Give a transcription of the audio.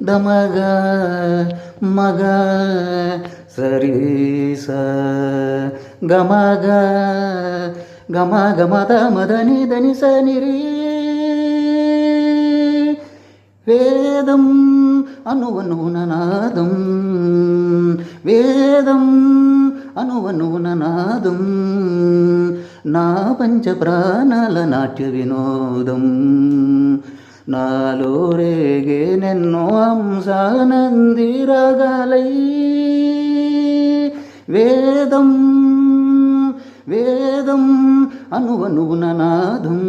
దమగ మగ సరీస గమగ గమ గమద మదని దని సనిరి వేదం అనువనుననాదం వేదం అనువనుననాదం నా పంచ ప్రాణాల నాట్య వినోదం నాలో రేగే నెన్నో అంశానంది రాగాలై వేదం వేదం అనువనుననాదం